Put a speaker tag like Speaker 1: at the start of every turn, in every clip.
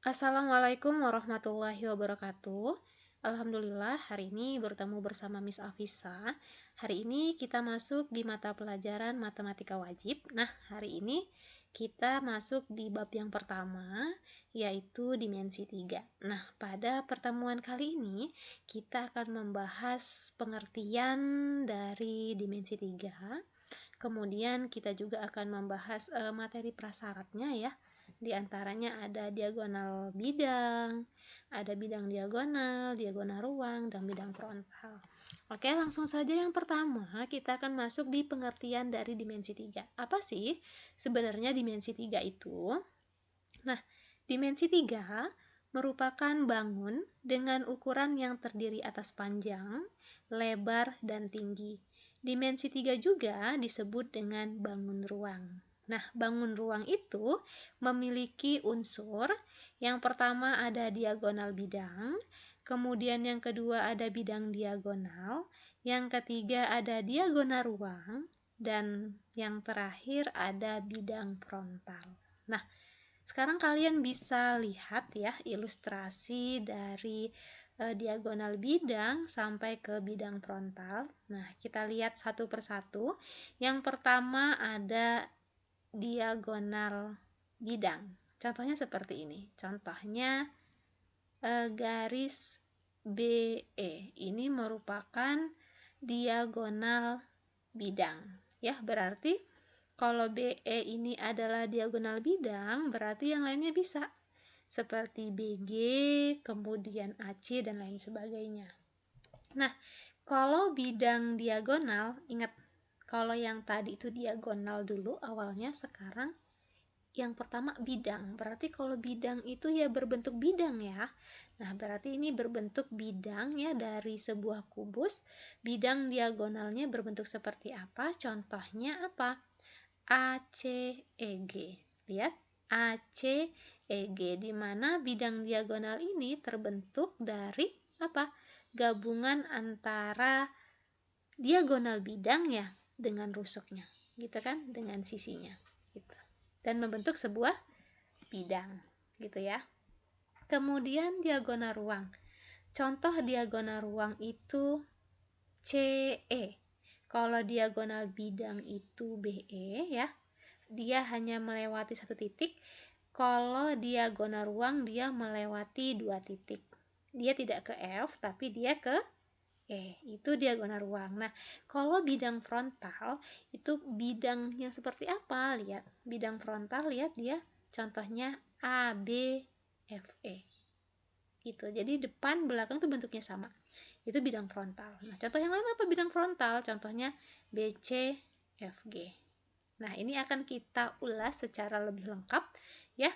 Speaker 1: Assalamualaikum warahmatullahi wabarakatuh. Alhamdulillah hari ini bertemu bersama Miss Afisa. Hari ini kita masuk di mata pelajaran matematika wajib. Nah, hari ini kita masuk di bab yang pertama, yaitu dimensi 3. Nah, pada pertemuan kali ini kita akan membahas pengertian dari dimensi 3. Kemudian kita juga akan membahas materi prasyaratnya ya. Di antaranya ada diagonal bidang, ada bidang diagonal, diagonal ruang, dan bidang frontal. Oke, langsung saja yang pertama kita akan masuk di pengertian dari dimensi 3. Apa sih sebenarnya dimensi 3 itu? Nah, dimensi 3 merupakan bangun dengan ukuran yang terdiri atas panjang, lebar, dan tinggi. Dimensi 3 juga disebut dengan bangun ruang. Nah, bangun ruang itu memiliki unsur. Yang pertama ada diagonal bidang, kemudian yang kedua ada bidang diagonal, yang ketiga ada diagonal ruang, dan yang terakhir ada bidang frontal. Nah, sekarang kalian bisa lihat ya ilustrasi dari diagonal bidang sampai ke bidang frontal. Nah, kita lihat satu persatu. Yang pertama ada diagonal bidang. Contohnya seperti ini. Contohnya garis BE. Ini merupakan diagonal bidang. Ya, berarti kalau BE ini adalah diagonal bidang, berarti yang lainnya bisa. Seperti BG, kemudian AC, dan lain sebagainya. Nah, kalau bidang diagonal, ingat, kalau yang tadi itu diagonal dulu awalnya, sekarang yang pertama bidang. Berarti kalau bidang itu ya berbentuk bidang ya. Nah, berarti ini berbentuk bidang ya dari sebuah kubus. Bidang diagonalnya berbentuk seperti apa? Contohnya apa? ACEG. Lihat, ACEG, di mana bidang diagonal ini terbentuk dari apa? Gabungan antara diagonal bidang ya dengan rusuknya, gitu kan? Dengan sisinya, gitu. Dan membentuk sebuah bidang, gitu ya. Kemudian diagonal ruang. Contoh diagonal ruang itu CE. Kalau diagonal bidang itu BE ya, dia hanya melewati satu titik. Kalau diagonal ruang dia melewati dua titik. Dia tidak ke F, tapi dia ke itu diagonal ruang. Nah, kalau bidang frontal itu bidang yang seperti apa? Lihat, bidang frontal, lihat dia contohnya ABFE. Gitu. Jadi depan belakang itu bentuknya sama. Itu bidang frontal. Nah, contoh yang lain apa bidang frontal? Contohnya BCFG. Nah, ini akan kita ulas secara lebih lengkap ya.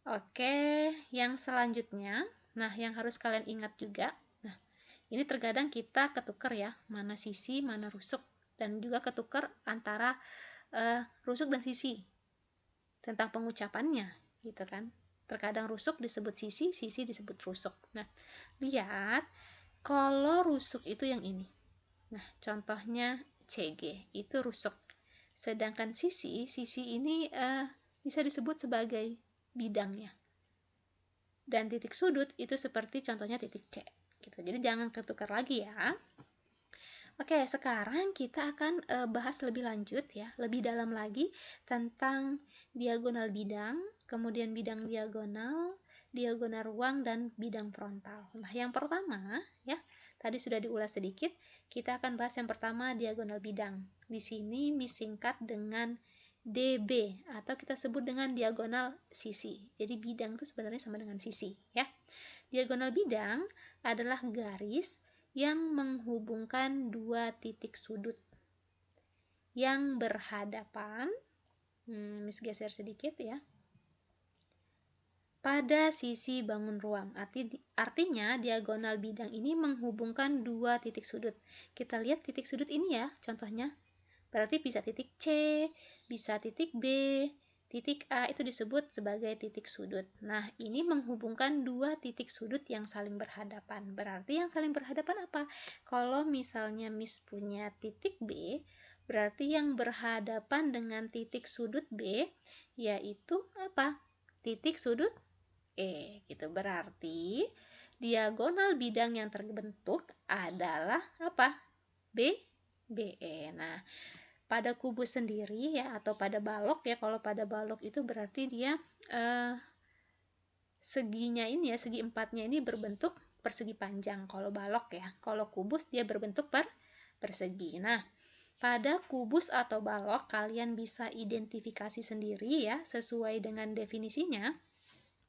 Speaker 1: Oke, yang selanjutnya, nah yang harus kalian ingat juga. Nah, ini terkadang kita ketukar ya, mana sisi, mana rusuk, dan juga ketukar antara rusuk dan sisi tentang pengucapannya, gitu kan. Terkadang rusuk disebut sisi, sisi disebut rusuk. Nah, lihat, kalau rusuk itu yang ini. Nah, contohnya CG, itu rusuk. Sedangkan sisi ini bisa disebut sebagai bidangnya. Dan titik sudut itu seperti contohnya titik C. Gitu. Jadi jangan ketukar lagi ya. Oke, sekarang kita akan bahas lebih lanjut ya, lebih dalam lagi tentang diagonal bidang, kemudian bidang diagonal, diagonal ruang, dan bidang frontal. Nah, yang pertama ya, tadi sudah diulas sedikit, kita akan bahas yang pertama diagonal bidang. Di sini disingkat dengan DB atau kita sebut dengan diagonal sisi. Jadi bidang itu sebenarnya sama dengan sisi ya. Diagonal bidang adalah garis yang menghubungkan dua titik sudut yang berhadapan. Miss geser sedikit ya. Pada sisi bangun ruang. Artinya diagonal bidang ini menghubungkan dua titik sudut. Kita lihat titik sudut ini ya, contohnya. Berarti bisa titik C, bisa titik B, titik A, itu disebut sebagai titik sudut. Nah, ini menghubungkan dua titik sudut yang saling berhadapan. Berarti yang saling berhadapan apa? Kalau misalnya Miss punya titik B, berarti yang berhadapan dengan titik sudut B, yaitu apa? Titik sudut E gitu. Berarti diagonal bidang yang terbentuk adalah apa? BE. Nah, pada kubus sendiri ya, atau pada balok ya, kalau pada balok itu berarti dia seginya ini ya, segi empatnya ini berbentuk persegi panjang kalau balok ya. Kalau kubus dia berbentuk persegi. Nah, pada kubus atau balok kalian bisa identifikasi sendiri ya, sesuai dengan definisinya,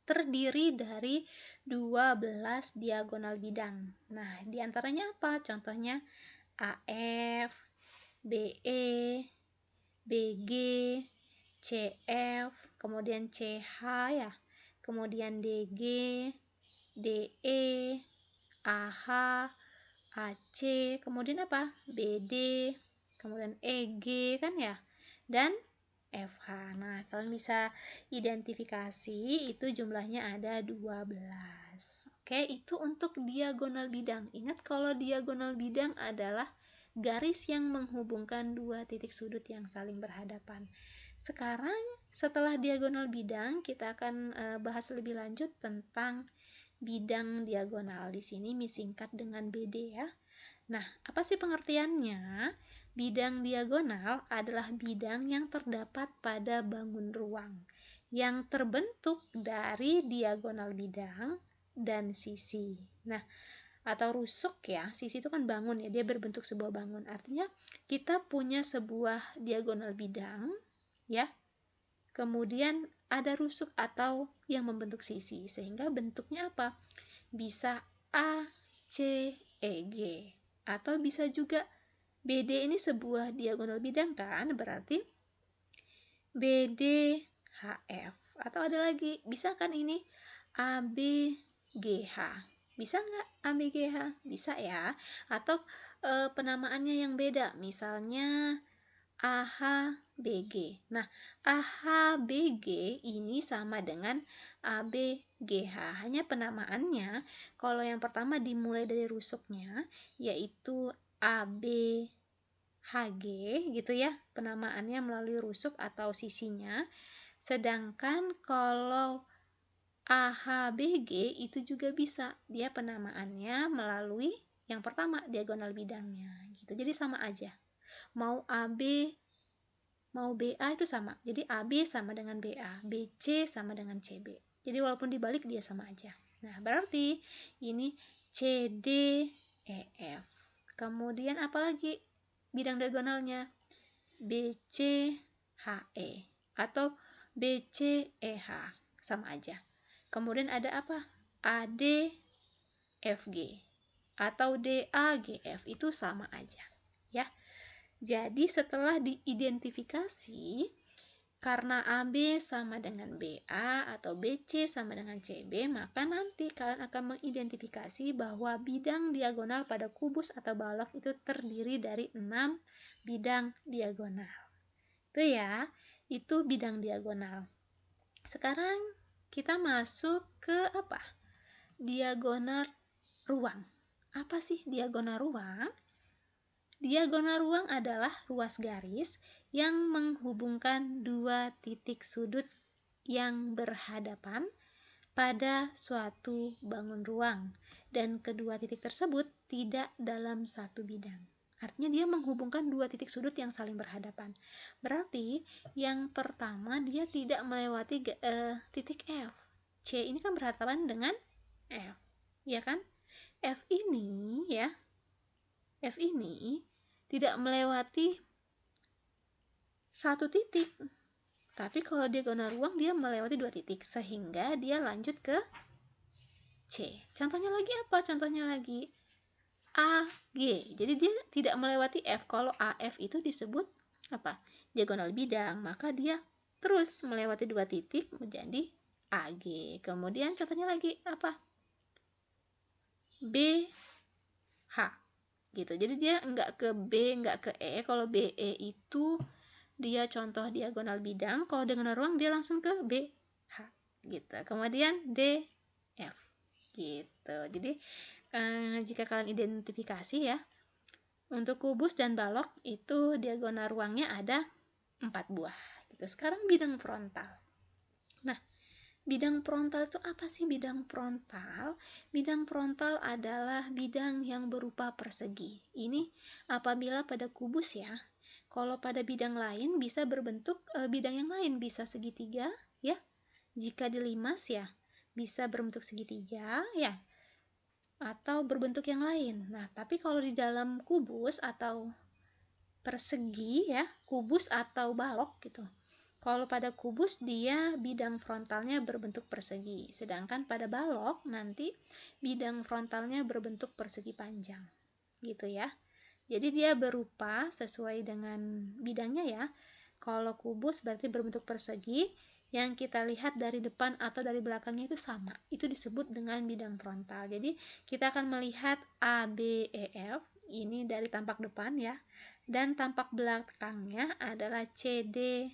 Speaker 1: terdiri dari 12 diagonal bidang. Nah, diantaranya apa? Contohnya AF, BE, BG, CF, kemudian CH ya, kemudian DG, DE, AH, AC, kemudian apa? BD, kemudian EG kan ya, dan FH. Nah, kalian bisa identifikasi itu jumlahnya ada 12. Oke, itu untuk diagonal bidang. Ingat kalau diagonal bidang adalah garis yang menghubungkan dua titik sudut yang saling berhadapan. Sekarang setelah diagonal bidang, kita akan bahas lebih lanjut tentang bidang diagonal. Di sini disingkat dengan BD ya. Nah, apa sih pengertiannya? Bidang diagonal adalah bidang yang terdapat pada bangun ruang yang terbentuk dari diagonal bidang dan sisi. Nah, atau rusuk ya, sisi itu kan bangun ya, dia berbentuk sebuah bangun. Artinya kita punya sebuah diagonal bidang ya, kemudian ada rusuk atau yang membentuk sisi, sehingga bentuknya apa? Bisa A, C, E, G, atau bisa juga BD ini sebuah diagonal bidang kan, berarti BD, HF. Atau ada lagi, bisa kan ini AB, GH. Bisa nggak ABGH? Bisa ya. Atau penamaannya yang beda, misalnya AHBG. Nah, AHBG ini sama dengan ABGH. Hanya penamaannya, kalau yang pertama dimulai dari rusuknya, yaitu ABHG gitu ya, penamaannya melalui rusuk atau sisinya. Sedangkan kalau AHBG itu juga bisa, dia penamaannya melalui yang pertama diagonal bidangnya gitu. Jadi sama aja. Mau AB, mau BA itu sama. Jadi AB sama dengan BA, BC sama dengan CB. Jadi walaupun dibalik dia sama aja. Nah, berarti ini CDEF. Kemudian apalagi bidang diagonalnya? BCHE atau BCEH, sama aja. Kemudian ada apa? ADFG atau DAGF, itu sama aja ya. Jadi setelah diidentifikasi, karena AB sama dengan BA atau BC sama dengan CB, maka nanti kalian akan mengidentifikasi bahwa bidang diagonal pada kubus atau balok itu terdiri dari 6 bidang diagonal. Itu ya, itu bidang diagonal. Sekarang kita masuk ke apa? Diagonal ruang. Apa sih diagonal ruang? Diagonal ruang adalah ruas garis yang menghubungkan dua titik sudut yang berhadapan pada suatu bangun ruang, dan kedua titik tersebut tidak dalam satu bidang. Artinya dia menghubungkan dua titik sudut yang saling berhadapan. Berarti yang pertama dia tidak melewati titik F. C ini kan berhadapan dengan F, ya kan? F ini ya, F ini tidak melewati satu titik. Tapi kalau diagonal ruang dia melewati dua titik, sehingga dia lanjut ke C. Contohnya lagi apa? Contohnya lagi AG. Jadi dia tidak melewati F. Kalau AF itu disebut apa? Diagonal bidang, maka dia terus melewati dua titik menjadi AG. Kemudian contohnya lagi apa? BH gitu. Jadi dia enggak ke B, enggak ke E. Kalau BE itu dia contoh diagonal bidang, kalau diagonal ruang dia langsung ke BH gitu. Kemudian DF gitu. Jadi jika kalian identifikasi ya, untuk kubus dan balok itu diagonal ruangnya ada 4 buah gitu. Sekarang bidang frontal. Nah, Bidang frontal itu apa sih bidang frontal? Bidang frontal adalah bidang yang berupa persegi. Ini apabila pada kubus ya. Kalau pada bidang lain bisa berbentuk bidang yang lain, bisa segitiga ya. Jika dilimas ya bisa berbentuk segitiga ya, atau berbentuk yang lain. Nah, tapi kalau di dalam kubus atau persegi ya, kubus atau balok gitu. Kalau pada kubus dia bidang frontalnya berbentuk persegi, sedangkan pada balok nanti bidang frontalnya berbentuk persegi panjang. Gitu ya. Jadi dia berupa sesuai dengan bidangnya ya. Kalau kubus berarti berbentuk persegi, yang kita lihat dari depan atau dari belakangnya itu sama. Itu disebut dengan bidang frontal. Jadi kita akan melihat A, B, E, F. Ini dari tampak depan ya. Dan tampak belakangnya adalah C, D,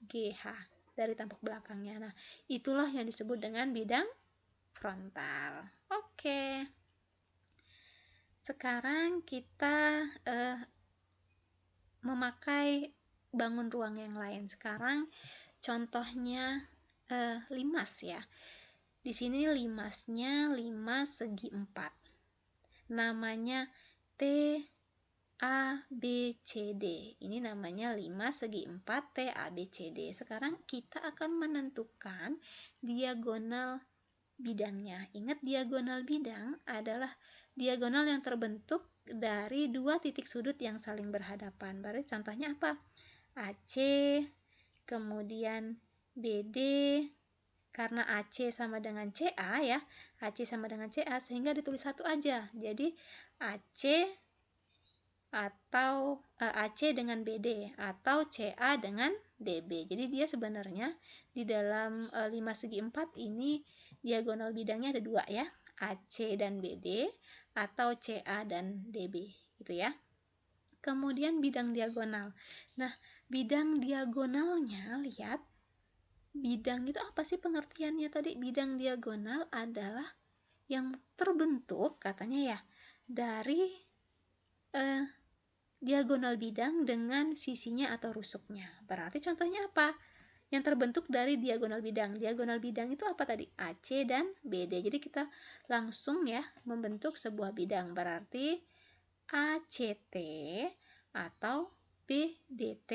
Speaker 1: G, H. Dari tampak belakangnya. Nah, itulah yang disebut dengan bidang frontal. Oke. Sekarang kita memakai bangun ruang yang lain. Sekarang contohnya limas ya. Di sini limasnya limas segi 4. Namanya T A B C D. Ini namanya limas segi 4 T A B C D. Sekarang kita akan menentukan diagonal bidangnya. Ingat, diagonal bidang adalah diagonal yang terbentuk dari dua titik sudut yang saling berhadapan. Berarti contohnya apa? AC, kemudian BD, karena AC sama dengan CA ya, AC sama dengan CA sehingga ditulis satu aja. Jadi AC atau AC dengan BD atau CA dengan DB. Jadi dia sebenarnya di dalam 5 segi 4 ini diagonal bidangnya ada dua ya, AC dan BD atau CA dan DB gitu ya. Kemudian bidang diagonal. Nah, bidang diagonalnya, lihat, bidang itu apa sih pengertiannya tadi? Bidang diagonal adalah yang terbentuk katanya ya dari diagonal bidang dengan sisinya atau rusuknya. Berarti contohnya apa? Yang terbentuk dari diagonal bidang. Diagonal bidang itu apa tadi? AC dan BD. Jadi kita langsung ya membentuk sebuah bidang. Berarti ACT atau BDT.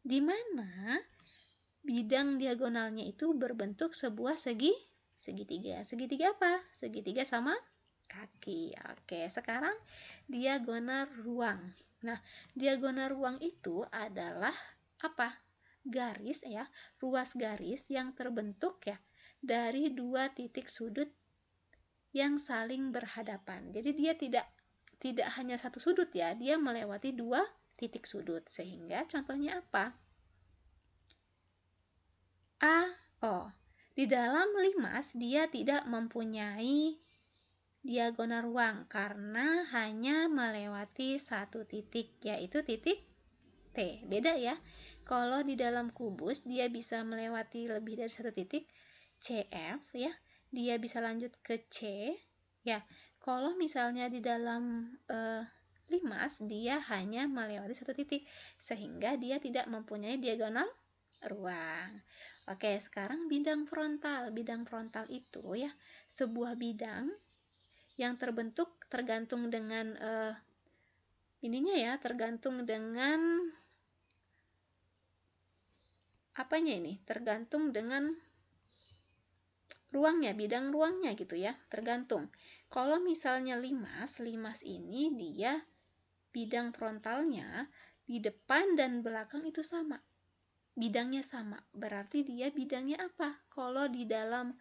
Speaker 1: Di mana bidang diagonalnya itu berbentuk sebuah segitiga. Segitiga apa? Segitiga sama kaki. Oke, sekarang diagonal ruang. Nah, diagonal ruang itu adalah apa? Garis ya, ruas garis yang terbentuk ya dari dua titik sudut yang saling berhadapan. Jadi dia tidak hanya satu sudut ya, dia melewati dua titik sudut. Sehingga contohnya apa? Di dalam limas dia tidak mempunyai diagonal ruang karena hanya melewati satu titik, yaitu titik T. Beda ya. Kalau di dalam kubus dia bisa melewati lebih dari satu titik, CF ya. Dia bisa lanjut ke C ya. Kalau misalnya di dalam limas dia hanya melewati satu titik sehingga dia tidak mempunyai diagonal ruang. Oke, sekarang bidang frontal. Bidang frontal itu ya sebuah bidang yang terbentuk tergantung dengan ininya ya, tergantung dengan apanya ini? Tergantung dengan ruangnya, bidang ruangnya gitu ya, tergantung. Kalau misalnya limas ini dia bidang frontalnya di depan dan belakang itu sama. Bidangnya sama. Berarti dia bidangnya apa? Kalau di dalam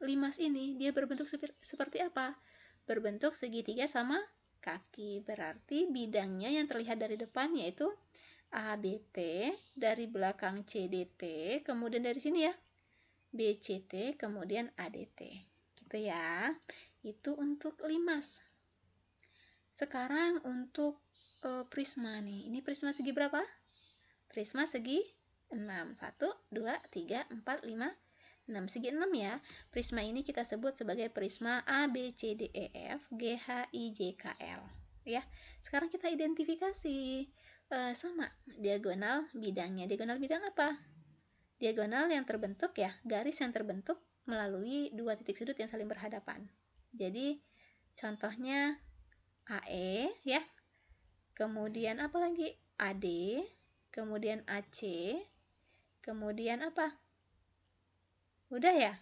Speaker 1: limas ini dia berbentuk seperti apa? Berbentuk segitiga sama kaki. Berarti bidangnya yang terlihat dari depan yaitu ABT, dari belakang CDT, kemudian dari sini ya BCT, kemudian ADT. Gitu ya. Itu untuk limas. Sekarang untuk prisma nih. Ini prisma segi berapa? Prisma segi 6. 1, 2, 3, 4, 5, 6. Segi 6 ya. Prisma ini kita sebut sebagai prisma A, B, C, D, E, F, G, H, I, J, K, L. Ya. Sekarang kita identifikasi sama diagonal bidangnya. Diagonal bidang apa? Diagonal yang terbentuk ya, garis yang terbentuk melalui dua titik sudut yang saling berhadapan. Jadi contohnya AE ya, kemudian apa lagi? AD, kemudian AC, kemudian apa? Udah ya?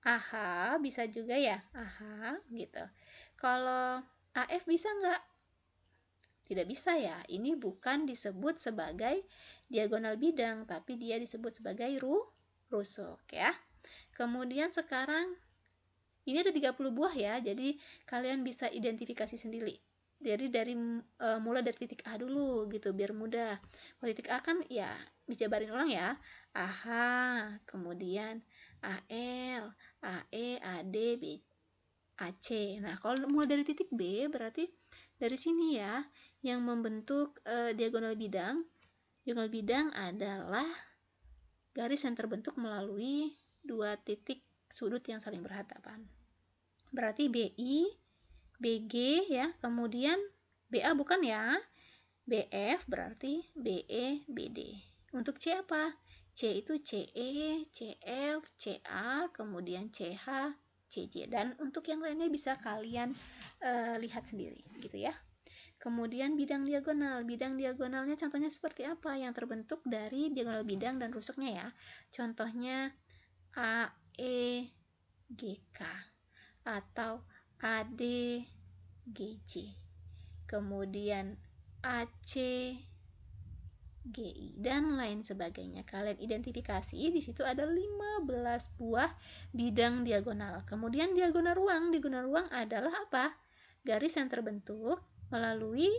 Speaker 1: AH bisa juga ya, AH gitu. Kalau AF bisa nggak? Tidak bisa ya, ini bukan disebut sebagai diagonal bidang, tapi dia disebut sebagai rusuk ya. Kemudian sekarang ini ada 30 buah ya, jadi kalian bisa identifikasi sendiri. Jadi mulai dari titik A dulu gitu biar mudah. Kalau titik A kan ya dijabarin ulang ya. AH, kemudian AL, AE, AD, AC. Nah, kalau mulai dari titik B berarti dari sini ya yang membentuk diagonal bidang. Diagonal bidang adalah garis yang terbentuk melalui dua titik sudut yang saling berhadapan. Berarti BI, BG ya, kemudian BA bukan ya. BF berarti BE, BD. Untuk C apa? C itu CE, CF, CA, kemudian CH, CJ. Dan untuk yang lainnya bisa kalian lihat sendiri gitu ya. Kemudian bidang diagonal. Bidang diagonalnya contohnya seperti apa? Yang terbentuk dari diagonal bidang dan rusuknya ya. Contohnya AEGK atau ADGC. Kemudian ACGI dan lain sebagainya. Kalian identifikasi, di situ ada 15 buah bidang diagonal. Kemudian diagonal ruang. Diagonal ruang adalah apa? Garis yang terbentuk melalui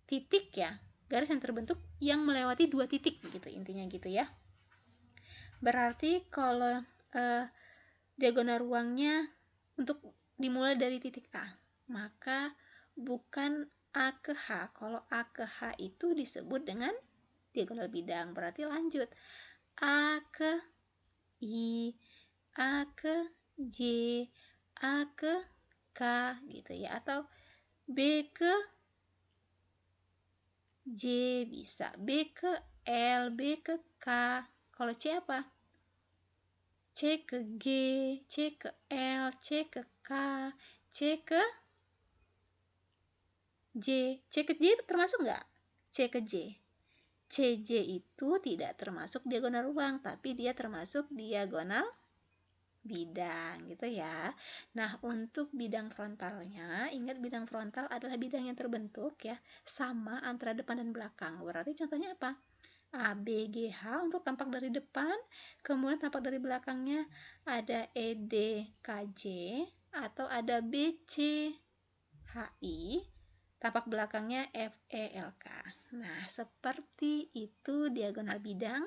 Speaker 1: titik ya, garis yang terbentuk yang melewati dua titik gitu, intinya gitu ya. Berarti kalau diagonal ruangnya untuk dimulai dari titik A, maka bukan A ke H. Kalau A ke H itu disebut dengan diagonal bidang. Berarti lanjut A ke I, A ke J, A ke K gitu ya, atau B ke J bisa, B ke L, B ke K. Kalau C apa? C ke G, C ke L, C ke K, C ke J. C ke J termasuk nggak? C ke J. CJ itu tidak termasuk diagonal ruang, tapi dia termasuk diagonal bidang gitu ya. Nah, untuk bidang frontalnya, ingat bidang frontal adalah bidang yang terbentuk ya sama antara depan dan belakang. Berarti contohnya apa? ABGH untuk tampak dari depan, kemudian tampak dari belakangnya ada EDKJ atau ada BCHI, tampak belakangnya FELK. Nah, seperti itu diagonal bidang,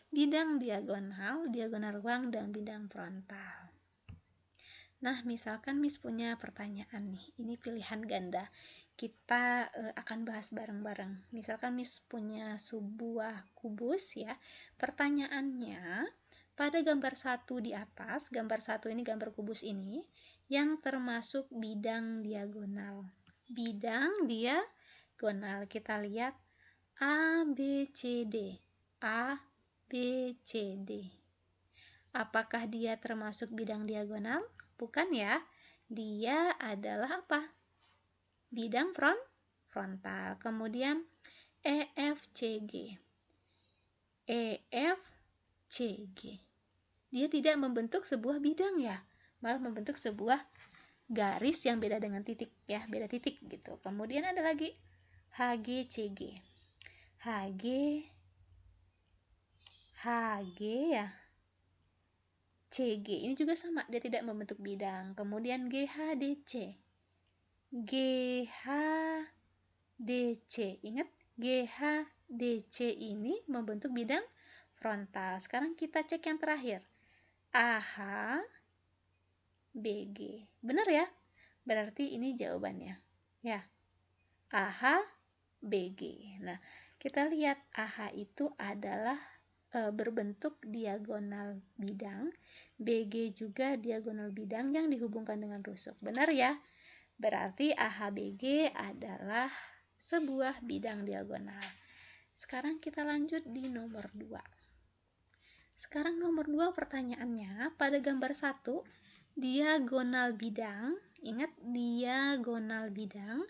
Speaker 1: bidang diagonal, diagonal ruang, dan bidang frontal. Nah, misalkan Miss punya pertanyaan nih, ini pilihan ganda. Kita akan bahas bareng-bareng. Misalkan Miss punya sebuah kubus ya. Pertanyaannya, pada gambar 1 di atas, gambar 1 ini gambar kubus ini, yang termasuk bidang diagonal. Bidang diagonal, kita lihat A, B, C, D. A, B, C, D. Apakah dia termasuk bidang diagonal? Bukan ya. Dia adalah apa? Bidang frontal. Kemudian EFCG. EFCG. Dia tidak membentuk sebuah bidang ya, malah membentuk sebuah garis yang beda dengan titik ya, beda titik gitu. Kemudian ada lagi HGCG. HG ya. CG ini juga sama, dia tidak membentuk bidang. Kemudian GHDC. GHDC. Ingat, GHDC ini membentuk bidang frontal. Sekarang kita cek yang terakhir. AH BG. Benar ya? Berarti ini jawabannya. Ya. AH BG. Nah, kita lihat AH itu adalah berbentuk diagonal bidang, BG juga diagonal bidang yang dihubungkan dengan rusuk. Benar ya? Berarti AHBG adalah sebuah bidang diagonal. Sekarang kita lanjut di nomor 2. Sekarang nomor 2 pertanyaannya, pada gambar 1, diagonal bidang, ingat diagonal bidang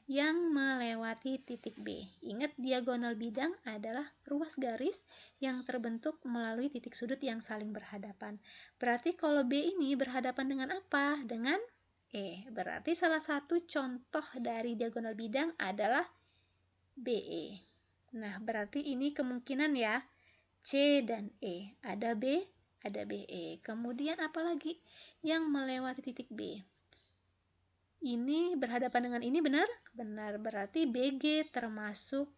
Speaker 1: yang melewati titik B. Ingat diagonal bidang adalah ruas garis yang terbentuk melalui titik sudut yang saling berhadapan. Berarti kalau B ini berhadapan dengan apa? Dengan E. Berarti salah satu contoh dari diagonal bidang adalah BE. Nah, berarti ini kemungkinan ya, C dan E. Ada B, ada BE. Kemudian apa lagi yang melewati titik B? Ini berhadapan dengan ini, benar? Benar, berarti BG termasuk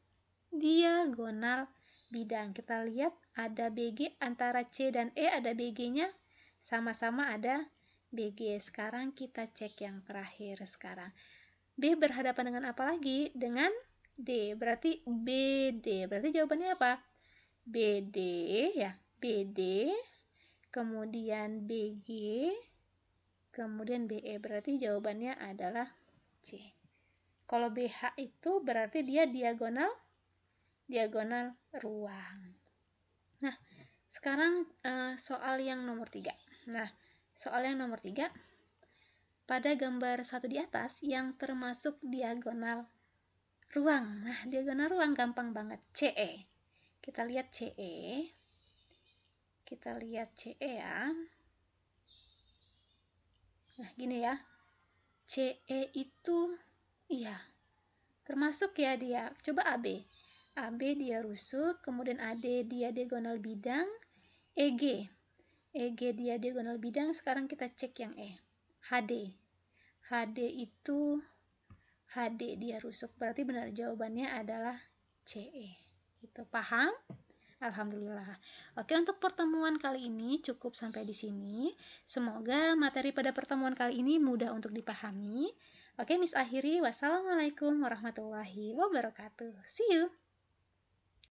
Speaker 1: diagonal bidang. Kita lihat ada BG antara C dan E, ada BG-nya, sama-sama ada BG. Sekarang kita cek yang terakhir sekarang. B berhadapan dengan apa lagi? Dengan D, berarti BD. Berarti jawabannya apa? BD ya, BD, kemudian BG, kemudian BE. Berarti jawabannya adalah C. Kalau BH itu berarti dia diagonal ruang. Nah, sekarang soal yang nomor 3. Nah, soal yang nomor 3, pada gambar 1 di atas yang termasuk diagonal ruang. Nah, diagonal ruang gampang banget, CE. Kita lihat CE. Kita lihat CE ya. Nah, gini ya. CE itu iya, termasuk ya dia. Coba AB. AB dia rusuk, kemudian AD dia diagonal bidang, EG. EG dia diagonal bidang, sekarang kita cek yang E. HD. HD itu HD dia rusuk. Berarti benar jawabannya adalah CE. Itu paham? Alhamdulillah. Oke, untuk pertemuan kali ini cukup sampai di sini. Semoga materi pada pertemuan kali ini mudah untuk dipahami. Oke, Miss akhiri. Wassalamualaikum warahmatullahi wabarakatuh. See you.